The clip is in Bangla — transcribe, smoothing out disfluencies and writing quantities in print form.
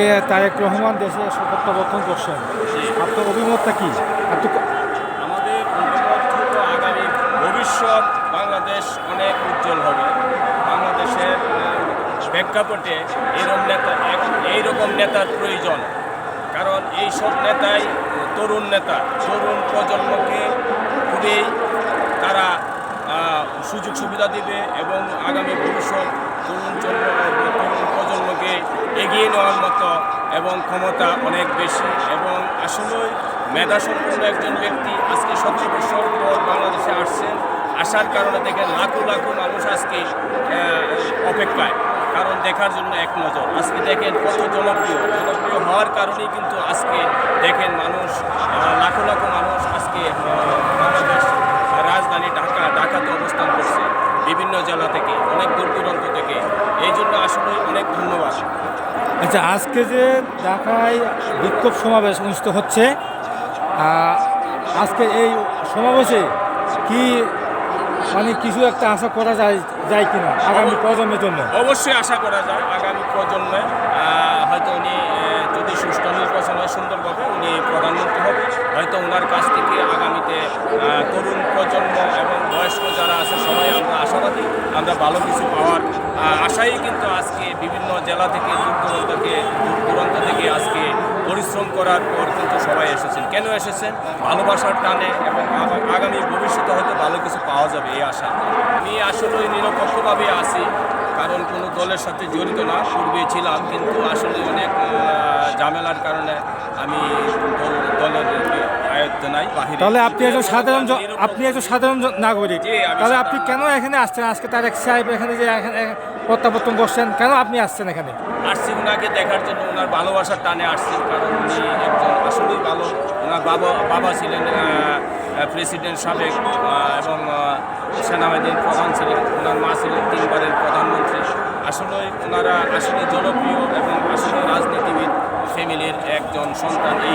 আজকে তারেক রহমান দেশে প্রত্যাবর্তন করছেন, আপনার অভিমতটা কি? আমাদের অভিমত হলো আগামী ভবিষ্যৎ বাংলাদেশ অনেক উজ্জ্বল হবে। বাংলাদেশের প্রেক্ষাপটে এইরকম নেতার প্রয়োজন, কারণ এইসব নেতাই তরুণ নেতা, তরুণ প্রজন্মকে খুবই তারা সুযোগ সুবিধা দিবে এবং আগামী ভবিষ্যৎ তরুণ প্রজন্মকে এগিয়ে নেওয়ার মতো এবং ক্ষমতা অনেক বেশি এবং আসলে মেধাসম্পন্ন একজন ব্যক্তি। আজকে 17 বছর পর বাংলাদেশে আসছেন, আসার কারণে দেখেন লাখো লাখো মানুষ আজকে অপেক্ষায়, কারণ দেখার জন্য এক নজর। আজকে দেখেন কত জনপ্রিয় হওয়ার কারণেই কিন্তু আজকে দেখেন মানুষ লাখো লাখো মানুষ আজকে বাংলাদেশ রাজধানী ঢাকাতে অবস্থান করছে, বিভিন্ন জেলা থেকে, অনেক দূর দূরান্ত থেকে। এই জন্য আসলে অনেক ধন্যবাদ। আচ্ছা, আজকে যে ঢাকায় বিক্ষোভ সমাবেশ অনুষ্ঠিত হচ্ছে, আজকে এই সমাবেশে কি মানে কিছু একটা আশা করা যায় কিনা আগামী প্রজন্মের জন্য? অবশ্যই আশা করা যায় আগামী প্রজন্মে হয়তো উনি যদি সুষ্ঠু নির্বাচন হয় সুন্দরভাবে উনি প্রধানমন্ত্রী হবে, হয়তো ওনার কাছ থেকে আগামীতে তরুণ প্রজন্ম এবং বয়স্ক যারা আছে সবাই আমরা আশাবাদী, আমরা ভালো কিছু পাওয়ার আশাই কিন্তু আজকে বিভিন্ন জেলা থেকে দূর দূরান্ত থেকে আজকে পরিশ্রম করার পর কিন্তু সবাই এসেছেন। কেন এসেছেন? ভালোবাসার টানে এবং আগামী ভবিষ্যতে হয়তো ভালো কিছু পাওয়া যাবে এই আশা। আমি আসলে নিরপেক্ষভাবে আছি, কারণ কোনো দলের সাথে জড়িত না, পূর্বে ছিলাম, কিন্তু আসলে অনেক ঝামেলার কারণে আমি দলের আয়ত্ত নাই, বাহিরে। তাহলে আপনি একজন সাধারণ নাগরিক, তাহলে আপনি কেন এখানে আসছেন? আজকে তারেক সাহেব এখানে যে প্রত্যাবর্তন করছেন, কেন আপনি আসছেন এখানে? আসছি ওনাকে দেখার জন্য, ওনার ভালোবাসার টানে আসছি, কারণ উনি একজন আসলেই ভালো। ওনার বাবা ছিলেন প্রেসিডেন্ট সাবেক এবং সেনাবাহিনীর প্রধান ছিলেন, ওনার মা ছিলেন 3 বারের প্রধানমন্ত্রী। আসলে ওনারা আসলে জনপ্রিয় এবং আসলে রাজনীতিবিদ ফ্যামিলির একজন সন্তান। এই